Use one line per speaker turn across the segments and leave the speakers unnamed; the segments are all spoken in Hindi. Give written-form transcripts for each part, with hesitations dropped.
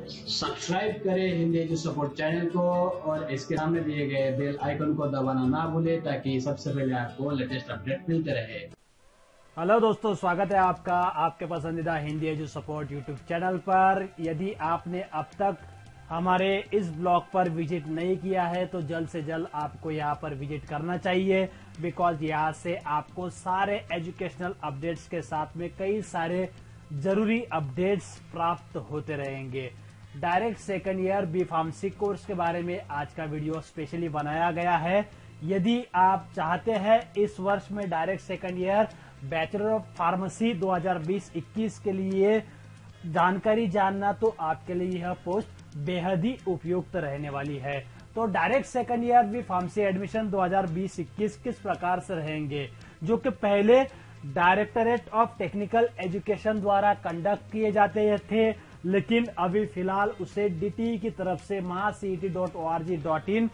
सब्सक्राइब करें हिंदी एजू सपोर्ट चैनल को और इसके सामने दिए गए बेल आइकन को दबाना ना भूलें ताकि सबसे पहले आपको लेटेस्ट अपडेट मिलते रहे।
हेलो दोस्तों, स्वागत है आपका आपके पसंदीदा Hindi edu support YouTube channel पर। यदि आपने अब तक हमारे इस ब्लॉग पर विजिट नहीं किया है तो जल्द से जल्द आपको यहाँ पर विजिट करना चाहिए, बिकॉज यहाँ से आपको सारे एजुकेशनल अपडेट्स के साथ में कई सारे जरूरी अपडेट्स प्राप्त होते रहेंगे। Direct second year B pharmacy course के बारे में आज का वीडियो स्पेशली बनाया गया है। यदि आप चाहते हैं इस वर्ष में direct second year bachelor of pharmacy 2020-21 के लिए जानकारी जानना, तो आपके लिए यह पोस्ट बेहद ही उपयुक्त रहने वाली है। तो direct second year B pharmacy admission 2020-21 किस प्रकार से रहेंगे, जो कि पहले डायरेक्टरेट ऑफ टेक्निकल एजुकेशन द्वारा कंडक्ट किए जाते थे, लेकिन अभी फिलहाल उसे डीटी की तरफ से mahacet.org.in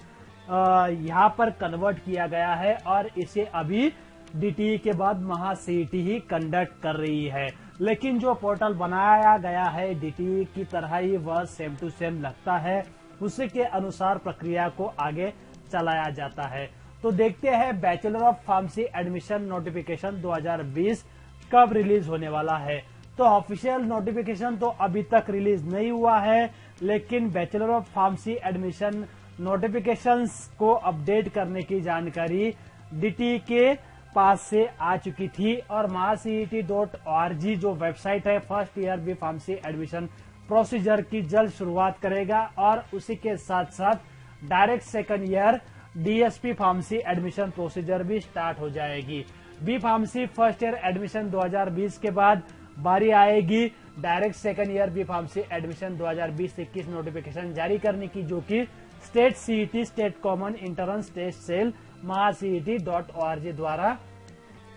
यहाँ पर कन्वर्ट किया गया है और इसे अभी डीटी के बाद महासीईटी ही कंडक्ट कर रही है। लेकिन जो पोर्टल बनाया गया है डीटी की तरह ही वह सेम टू सेम लगता है, उसी के अनुसार प्रक्रिया को आगे चलाया जाता है। तो देखते हैं bachelor of pharmacy admission notification 2020 कब रिलीज होने वाला है। तो ऑफिशियल नोटिफिकेशन तो अभी तक रिलीज नहीं हुआ है, लेकिन bachelor of pharmacy admission notifications को अपडेट करने की जानकारी डीटी के पास से आ चुकी थी और mahacet.org जो वेबसाइट है first year B pharmacy admission procedure की जल्द शुरुआत करेगा और उसी के साथ साथ direct second year DSP pharmacy admission procedure भी स्टार्ट हो जाएगी। B pharmacy first year admission 2020 के बाद बारी आएगी direct second year B pharmacy admission 2020-21 notification जारी करने की, जो कि state CET state common entrance test cell mahacet.org द्वारा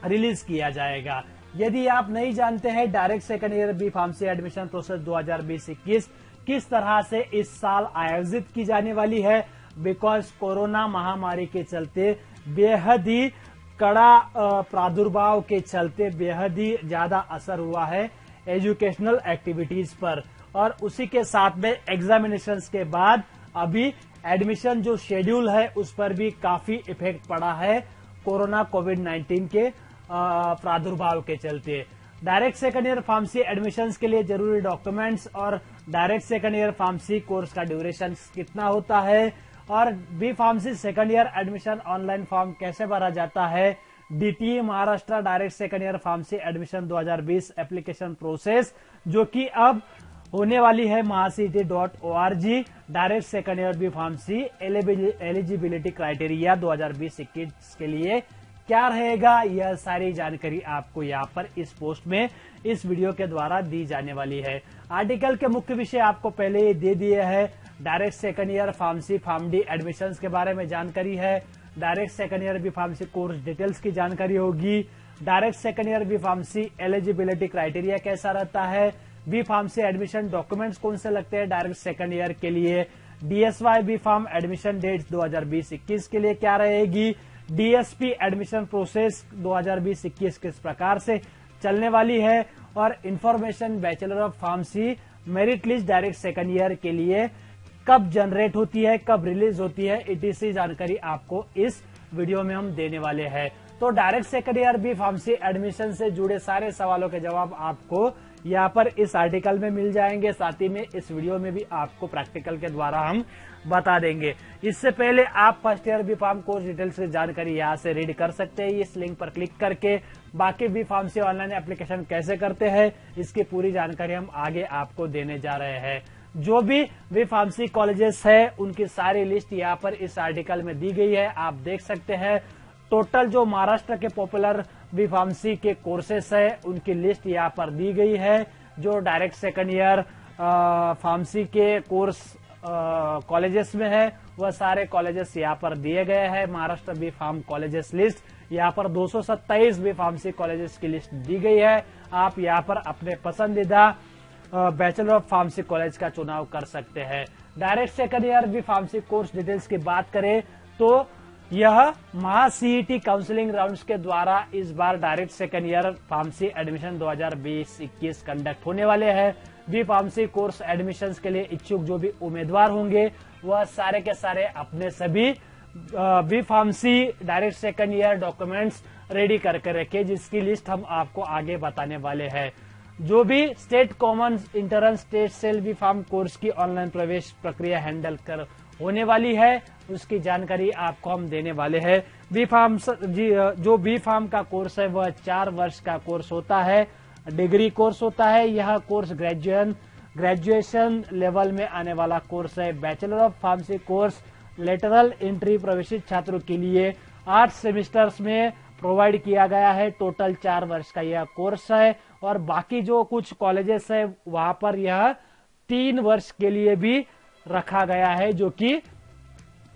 रिलीज किया जाएगा। यदि आप नहीं जानते हैं direct second year B pharmacy admission process 2020-21 किस तरह से इस साल आयोजित की जाने वाली है, बिकॉज कोरोना महामारी के चलते बेहद ही कड़ा प्रादुर्भाव के चलते बेहद ही ज्यादा असर हुआ है एजुकेशनल एक्टिविटीज पर, और उसी के साथ में एग्जामिनेशंस के बाद अभी एडमिशन जो शेड्यूल है उस पर भी काफी इफेक्ट पड़ा है कोरोना कोविड-19 के प्रादुर्भाव के चलते। Direct second year pharmacy admissions के लिए जरूरी डॉक्यूमेंट्स और direct second year pharmacy course का ड्यूरेशन कितना होता है और B pharmacy second year admission online form कैसे भरा जाता है, DT Maharashtra direct second year pharmacy admission 2020 application process जो कि अब होने वाली है mahacet.org direct second year B pharmacy eligibility criteria 2020-21 के लिए क्या रहेगा, यह सारी जानकारी आपको यहाँ पर इस पोस्ट में इस वीडियो के द्वारा दी जाने वाली है। आर्टिकल के मुख्य विषय आपको पहले ही दे दिए हैं। Direct second year pharmacy pharm D admissions के बारे में जानकारी है, direct second year B pharmacy course details की जानकारी होगी, direct second year B pharmacy eligibility criteria कैसा रहता है, बी फार्मेसी एडमिशन डॉक्यूमेंट्स कौन से लगते हैं डायरेक्ट सेकंड ईयर के लिए, डीएसवाई बी फार्म एडमिशन डेट्स 2020-21 के लिए क्या रहेगी, डीएसपी एडमिशन प्रोसेस 2020-21 किस प्रकार से चलने वाली है, और information bachelor of pharmacy merit list direct second year के लिए कब जनरेट होती है, कब रिलीज होती है, इतनी जानकारी आपको इस वीडियो में हम देने वाले हैं। तो direct second year B pharmacy admission से जुड़े सारे सवालों के जवाब आपको यहाँ पर इस आर्टिकल में मिल जाएंगे, साथ ही में इस वीडियो में भी आपको प्रैक्टिकल के द्वारा हम बता देंगे। इससे पहले आप first year B pharm course details की जानकारी यहाँ से रीड कर सकते हैं इस लिंक पर क्लिक करके। बाकी बी फार्मेसी ऑनलाइन एप्लीकेशन कैसे करते हैं इसकी पूरी जानकारी हम आगे आपको देने जा रहे हैं। जो भी बी फार्मेसी कॉलेजेस है उनकी सारी लिस्ट यहाँ पर इस आर्टिकल में दी गई है, आप देख सकते हैं। टोटल जो महाराष्ट्र के पॉपुलर बी फार्मेसी के कोर्सेस है उनकी लिस्ट यहाँ पर दी गई है। जो डायरेक्ट सेकंड ईयर फार्मेसी के कोर्स कॉलेजेस में है वह सारे कॉलेजेस यहाँ पर दिए गए हैं। Maharashtra B pharm colleges list यहाँ पर 227 बी फार्मेसी कॉलेजेस की लिस्ट दी गई है। आप यहाँ पर अपने पसंदीदा बैचलर ऑफ फार्मेसी कॉलेज का चुनाव कर सकते हैं। Direct second year B pharmacy course details की बात करें तो यह महासीईटी काउंसलिंग राउंड्स के द्वारा इस बार direct second year pharmacy admission 2020-21 conduct होने वाले हैं। बी फार्मेसी कोर्स एडमिशंस के लिए इच्छुक जो भी उम्मीदवार होंगे वह सारे के सारे अपने सभी B pharmacy direct second year documents ready करके रखे, जिसकी लिस्ट हम आपको आगे बताने वाले हैं। जो भी state common intern state cell B pharm course की ऑनलाइन प्रवेश प्रक्रिया हैंडल कर होने वाली है, उसकी जानकारी आपको हम देने वाले हैं। बी फार्म जो बी फार्म का कोर्स है वह 4 वर्ष का कोर्स होता है, डिग्री कोर्स होता है। यह कोर्स ग्रेजुएशन लेवल में आने वाला कोर्स है। Bachelor of pharmacy course lateral entry प्रवेशित छात्रों के लिए 8 सेमेस्टर्स में प्रोवाइड किया गया है। टोटल 4 वर्ष का यह कोर्स है और बाकी जो कुछ कॉलेजेस है वहां पर यह 3 वर्ष के लिए भी रखा गया है, जो कि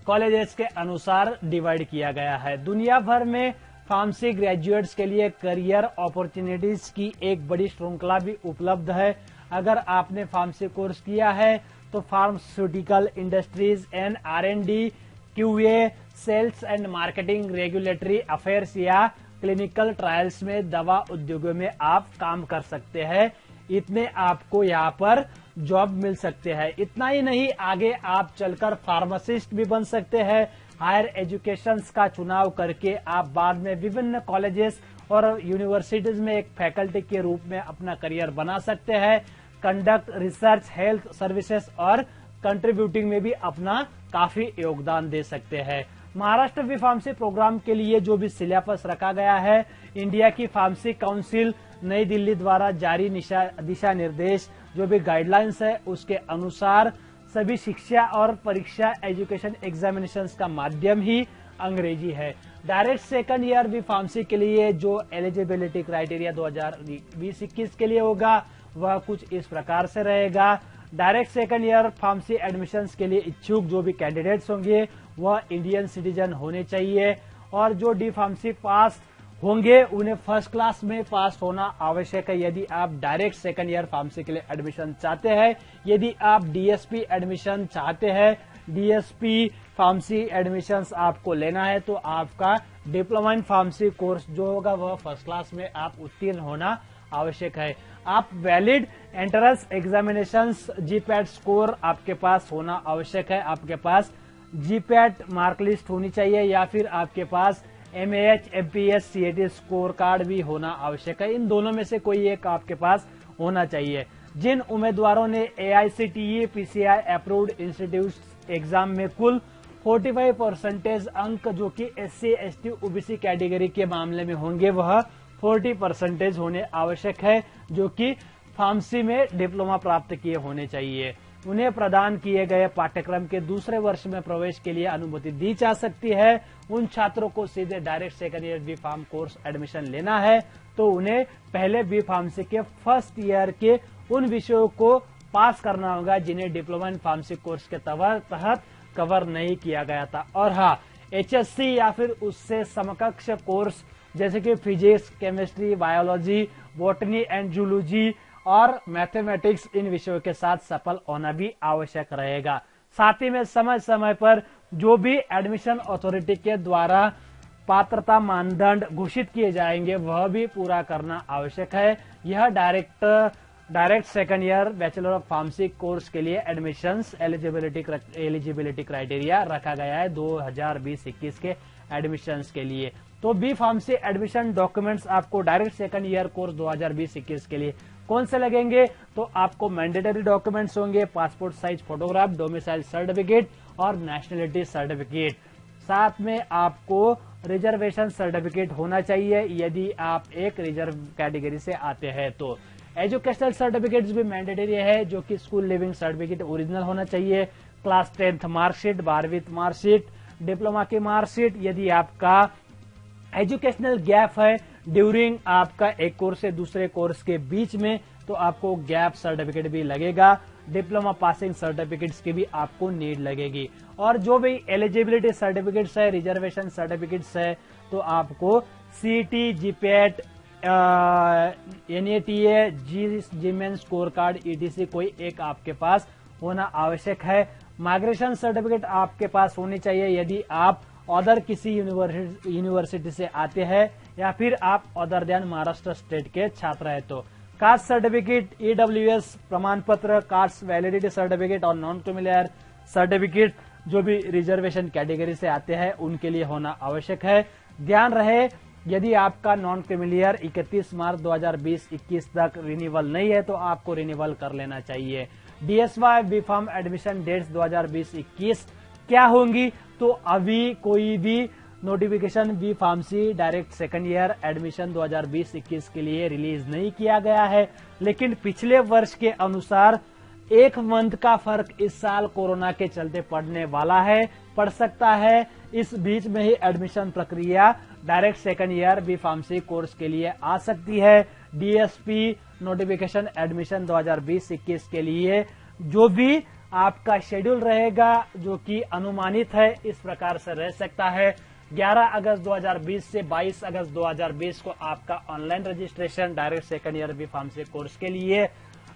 कॉलेजेस के अनुसार डिवाइड किया गया है। दुनिया भर में फार्मेसी ग्रेजुएट्स के लिए करियर अपॉर्चुनिटीज की एक बड़ी श्रृंखला भी उपलब्ध है। अगर आपने फार्मेसी कोर्स किया है तो pharmaceutical industries and R&D, QA, sales and marketing, regulatory affairs या क्लिनिकल ट्रायल्स में दवा उद्योगों में आप काम कर सकते हैं। इतने आपको यहाँ पर जॉब मिल सकते हैं। इतना ही नहीं, आगे आप चलकर फार्मासिस्ट भी बन सकते हैं। हायर एजुकेशन का चुनाव करके आप बाद में विभिन्न कॉलेजेस और यूनिवर्सिटीज में एक फैकल्टी के रूप में अपना करियर बना सकते हैं। कंडक्ट रिसर्च, हेल्थ सर्विसेज और कंट्रीब्यूटिंग में भी अपना काफी योगदान दे सकते हैं। महाराष्ट्र बी फार्मेसी प्रोग्राम के लिए जो भी सिलेबस रखा गया है, इंडिया की फार्मेसी काउंसिल नई दिल्ली द्वारा जारी दिशा निर्देश जो भी गाइडलाइंस है उसके अनुसार सभी शिक्षा और परीक्षा एजुकेशन एग्जामिनेशंस का माध्यम ही अंग्रेजी है। Direct second year B pharmacy के लिए जो एलिजिबिलिटी क्राइटेरिया 2020-21 के लिए होगा वह कुछ इस प्रकार से रहेगा। Direct second year pharmacy admissions के लिए इच्छुक जो भी कैंडिडेट्स होंगे वह इंडियन सिटीजन होने चाहिए और जो डी फार्मेसी पास होंगे उन्हें फर्स्ट क्लास में पास होना आवश्यक है यदि आप डायरेक्ट सेकंड ईयर फार्मेसी के लिए एडमिशन चाहते हैं। यदि आप डीएसपी एडमिशन चाहते हैं, डीएसपी फार्मेसी एडमिशंस आपको लेना है तो आपका डिप्लोमा इन फार्मेसी कोर्स जो होगा वह फर्स्ट क्लास में आप उत्तीर्ण होना आवश्यक है। आप valid entrance examinations GPAT score आपके पास होना आवश्यक है। आपके पास जीपैट मार्क लिस्ट होनी चाहिए या फिर आपके पास MAH, MPS, CAT score card भी होना आवश्यक है। इन दोनों में से कोई एक आपके पास होना चाहिए। जिन उम्मीदवारों ने AICTE PCI approved institute exam में कुल 45% अंक जो कि SC, ST, OBC कैटेगरी के मामले में होंगे वह 40% होने आवश्यक है, जो कि फार्मेसी में डिप्लोमा प्राप्त किए होने चाहिए। उन्हें प्रदान किए गए पाठ्यक्रम के दूसरे वर्ष में प्रवेश के लिए अनुमति दी जा सकती है। उन छात्रों को सीधे direct second year B pharm course admission लेना है तो उन्हें पहले बी फार्मेसी के फर्स्ट ईयर के उन विषयों को पास करना होगा जिन्हें डिप्लोमा इन फार्मेसी कोर्स के तहत कवर नहीं किया गया था। और हाँ, HSC या फिर उससे समकक्ष कोर्स जैसे कि physics, chemistry, biology, botany and zoology और मैथमेटिक्स इन विषयों के साथ सफल होना भी आवश्यक रहेगा। साथ ही में समय समय पर जो भी एडमिशन अथॉरिटी के द्वारा पात्रता मानदंड घोषित किए जाएंगे वह भी पूरा करना आवश्यक है। यह direct second year bachelor of pharmacy course के लिए एडमिशंस एलिजिबिलिटी क्राइटेरिया रखा गया है 2020-21 के एडमिशंस के लिए। तो बी फार्मेसी एडमिशन डॉक्यूमेंट्स आपको डायरेक्ट सेकंड ईयर कोर्स 2020-21 के लिए कौन से लगेंगे? तो आपको मैंडेटरी डॉक्यूमेंट्स होंगे passport size photograph, domicile certificate और नेशनलिटी सर्टिफिकेट। साथ में आपको रिजर्वेशन सर्टिफिकेट होना चाहिए यदि आप एक रिजर्व कैटेगरी से आते हैं तो। एजुकेशनल सर्टिफिकेट्स भी मैंडेटरी है जो कि स्कूल लिविंग सर्टिफिकेट ओरिजिनल होना चाहिए, क्लास 10th मार्कशीट, 12वीं मार्कशीट, डिप्लोमा की मार्कशीट। यदि आपका एजुकेशनल गैप है ड्यूरिंग आपका एक कोर्स से दूसरे कोर्स के बीच में तो आपको गैप सर्टिफिकेट भी लगेगा। डिप्लोमा पासिंग सर्टिफिकेट्स की भी आपको नीड लगेगी। और जो भी एलिजिबिलिटी सर्टिफिकेट्स है, रिजर्वेशन सर्टिफिकेट्स है तो आपको CET, GPAT, NATA, GMAN score card ETC कोई एक आपके पास होना आवश्यक है। माइग्रेशन सर्टिफिकेट आपके पास होनी चाहिए यदि आप अदर किसी यूनिवर्सिटी से आते हैं या फिर आप अदर देन महाराष्ट्र स्टेट के छात्र हैं तो। कास्ट सर्टिफिकेट, EWS प्रमाण पत्र, कास्ट वैलिडिटी सर्टिफिकेट और नॉन क्रीमिलियर सर्टिफिकेट जो भी रिजर्वेशन कैटेगरी से आते हैं उनके लिए होना आवश्यक है। ध्यान रहे, यदि आपका नॉन क्रीमिलियर 31 मार्च 2020-21 तक रिन्यूअल नहीं है तो आपको रिन्यूअल कर लेना चाहिए। DSY B pharm admission dates 2020-21 क्या होंगी? तो अभी कोई भी notification B pharmacy direct second year admission 2020-21 के लिए रिलीज नहीं किया गया है, लेकिन पिछले वर्ष के अनुसार 1 मंथ का फर्क इस साल कोरोना के चलते पड़ने वाला है, पड़ सकता है। इस बीच में ही एडमिशन प्रक्रिया direct second year B pharmacy course के लिए आ सकती है। DSP नोटिफिकेशन एडमिशन 2020-21 के लिए जो भी आपका शेड्यूल रहेगा, जो कि अनुमानित है, इस प्रकार से रह सकता है। 11 अगस्त 2020 से 22 अगस्त 2020 को आपका online registration direct second year B pharmacy course के लिए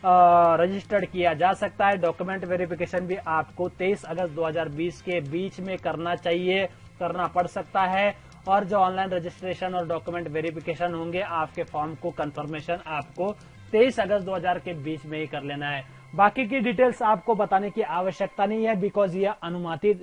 रजिस्टर्ड किया जा सकता है। डॉक्यूमेंट वेरिफिकेशन भी आपको 23 अगस्त 2020 के बीच में करना पड़ सकता है। और जो ऑनलाइन रजिस्ट्रेशन और डॉक्यूमेंट वेरिफिकेशन होंगे, आपके फॉर्म को कंफर्मेशन आपको 23 अगस्त 2000 के बीच में ही कर लेना है। बाकी की डिटेल्स आपको बताने की आवश्यकता नहीं है, बिकॉज यह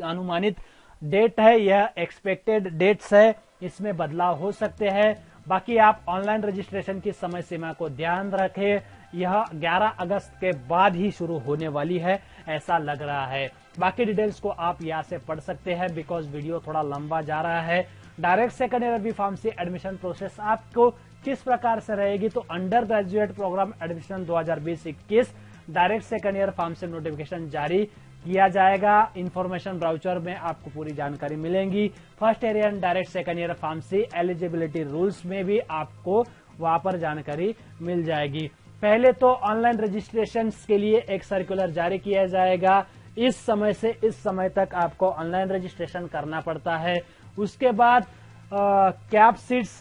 अनुमानित डेट है, यह एक्सपेक्टेड डेट्स है, इसमें बदलाव हो सकते हैं। बाकी आप ऑनलाइन रजिस्ट्रेशन की समय सीमा को ध्यान रखें, यह 11 अगस्त के बाद ही शुरू होने वाली है, ऐसा लग रहा है। बाकी डिटेल्स को आप यहाँ से पढ़ सकते हैं, बिकॉज वीडियो थोड़ा लंबा जा रहा है। Direct second year B pharmacy admission process आपको किस प्रकार से रहेगी? तो undergraduate programme admission 2020-21 direct second year pharmacy notification जारी किया जाएगा। इंफॉर्मेशन ब्राउचर में आपको पूरी जानकारी मिलेगी। First year and direct second year pharmacy eligibility rules में भी आपको वहां पर जानकारी मिल जाएगी। पहले तो ऑनलाइन रजिस्ट्रेशन के लिए एक सर्कुलर जारी किया जाएगा। इस समय से इस समय तक आपको ऑनलाइन रजिस्ट्रेशन करना पड़ता है। उसके बाद कैप सीट्स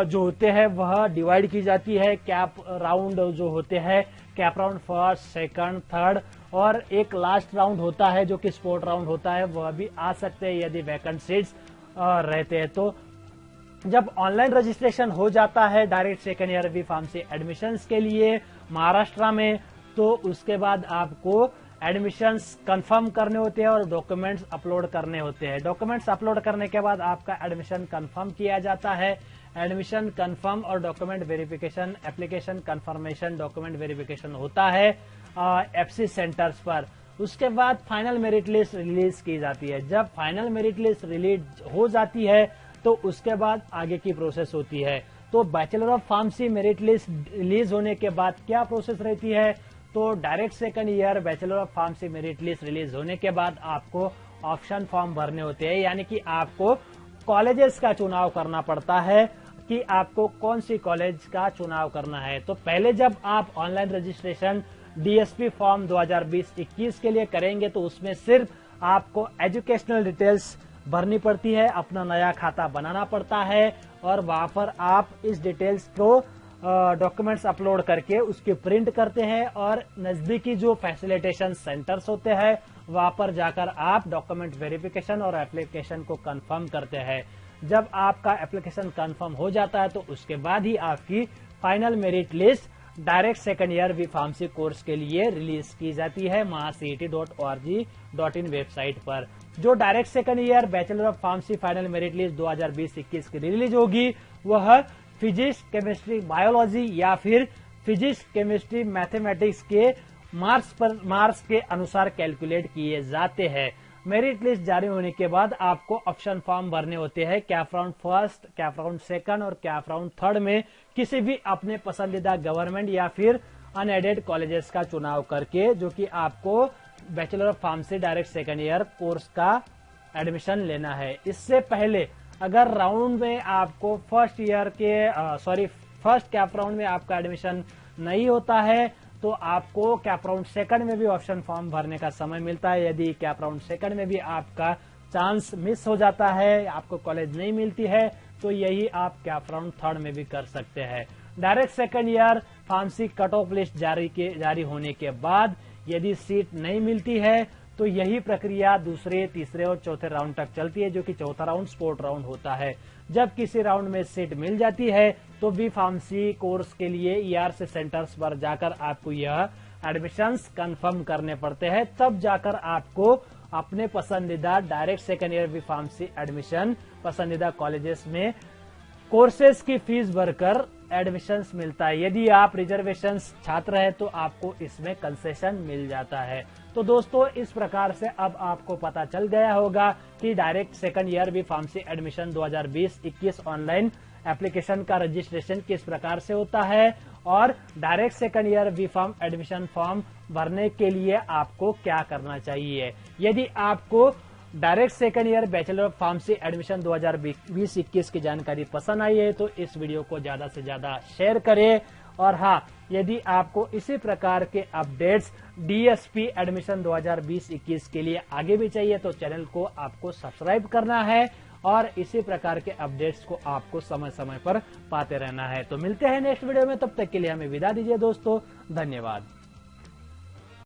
जो होते हैं वह डिवाइड की जाती है। कैप राउंड जो होते हैं, cap round first, second, third और एक लास्ट राउंड होता है जो कि स्पोर्ट राउंड होता है, वह भी आ सकते हैं यदि वैकेंट सीट्स रहते हैं तो। जब ऑनलाइन रजिस्ट्रेशन हो जाता है direct second year B pharmacy admissions के लिए महाराष्ट्र में, तो उसके बाद आपको एडमिशंस कंफर्म करने होते हैं और डॉक्यूमेंट्स अपलोड करने होते हैं। डॉक्यूमेंट्स अपलोड करने के बाद आपका एडमिशन कंफर्म किया जाता है। एडमिशन कंफर्म और document verification, application confirmation, document verification होता है FC सेंटर्स पर। उसके बाद फाइनल मेरिट लिस्ट रिलीज की जाती है। जब फाइनल मेरिट लिस्ट रिलीज हो जाती है तो उसके बाद आगे की प्रोसेस होती है। तो bachelor of pharmacy merit list release होने के बाद क्या प्रोसेस रहती है? तो direct second year bachelor of pharmacy merit list release होने के बाद आपको ऑप्शन फॉर्म भरने होते हैं, यानी कि आपको कॉलेजेस का चुनाव करना पड़ता है कि आपको कौन सी कॉलेज का चुनाव करना है। तो पहले जब आप ऑनलाइन रजिस्ट्रेशन DSP फॉर्म 2020-21 के लिए करेंगे तो उसमें सिर्फ आपको एजुकेशनल डिटेल्स भरनी पड़ती है, अपना नया खाता बनाना पड़ता है और वहां पर आप इस डिटेल्स को डॉक्यूमेंट्स अपलोड करके उसकी प्रिंट करते हैं और नजदीकी जो फैसिलिटेशन सेंटर्स होते हैं वहां पर जाकर आप डॉक्यूमेंट वेरिफिकेशन और एप्लीकेशन को कंफर्म करते हैं। जब आपका एप्लीकेशन कंफर्म हो जाता है तो उसके बाद ही आपकी final merit list direct second year B pharmacy course के लिए रिलीज की जाती है mahacet.org.in वेबसाइट पर। जो direct second year bachelor of pharmacy final merit list 2020-21 की रिलीज होगी वह फिजिक्स, केमिस्ट्री, बायोलॉजी या फिर फिजिक्स, केमिस्ट्री, मैथमेटिक्स के मार्क्स के अनुसार कैलकुलेट किए जाते हैं। मेरिट लिस्ट जारी होने के बाद आपको ऑप्शन फॉर्म भरने होते हैं। Cap round first, cap round second और कैप राउंड थर्ड में किसी भी अपने पसंदीदा गवर्नमेंट या फिर अनएडेड कॉलेजेस का चुनाव करके, जो कि आपको bachelor of pharmacy direct second year course का एडमिशन लेना है। इससे पहले अगर राउंड में आपको फर्स्ट कैप राउंड में आपका एडमिशन नहीं होता है तो आपको कैप राउंड सेकंड में भी ऑप्शन फॉर्म भरने का समय मिलता है। यदि कैप राउंड सेकंड में भी आपका चांस मिस हो जाता है, आपको कॉलेज नहीं मिलती है, तो यही आप कैप राउंड थर्ड में भी कर सकते हैं। Direct second year pharmacy cut off list जारी होने के बाद यदि सीट नहीं मिलती है तो यही प्रक्रिया दूसरे, तीसरे और चौथे राउंड तक चलती है, जो कि चौथा राउंड स्पोर्ट राउंड होता है। जब किसी राउंड में सीट मिल जाती है तो बी फार्मेसी कोर्स के लिए ERC सेंटर्स पर जाकर आपको यह एडमिशंस कंफर्म करने पड़ते हैं, तब जाकर आपको अपने पसंदीदा direct second year B pharmacy admission पसंदीदा कॉलेजेस में कोर्सेज की फीस भरकर एडमिशंस मिलता है। यदि आप रिजर्वेशंस छात्र हैं तो आपको इसमें कंसेशन मिल जाता है। तो दोस्तों, इस प्रकार से अब आपको पता चल गया होगा कि direct second year B pharmacy admission 2020-21 online application का रजिस्ट्रेशन किस प्रकार से होता है और direct second year B pharm admission form भरने के लिए आपको क्या करना चाहिए। यदि आपको direct second year bachelor of pharmacy admission 2020-21 की जानकारी पसंद आई है तो इस वीडियो को ज्यादा से ज्यादा शेयर करें। और हाँ, यदि आपको इसी प्रकार के अपडेट्स DSP एडमिशन 2020-21 के लिए आगे भी चाहिए तो चैनल को आपको सब्सक्राइब करना है और इसी प्रकार के अपडेट्स को आपको समय समय पर पाते रहना है। तो मिलते हैं नेक्स्ट वीडियो में, तब तक के लिए हमें विदा दीजिए दोस्तों, धन्यवाद।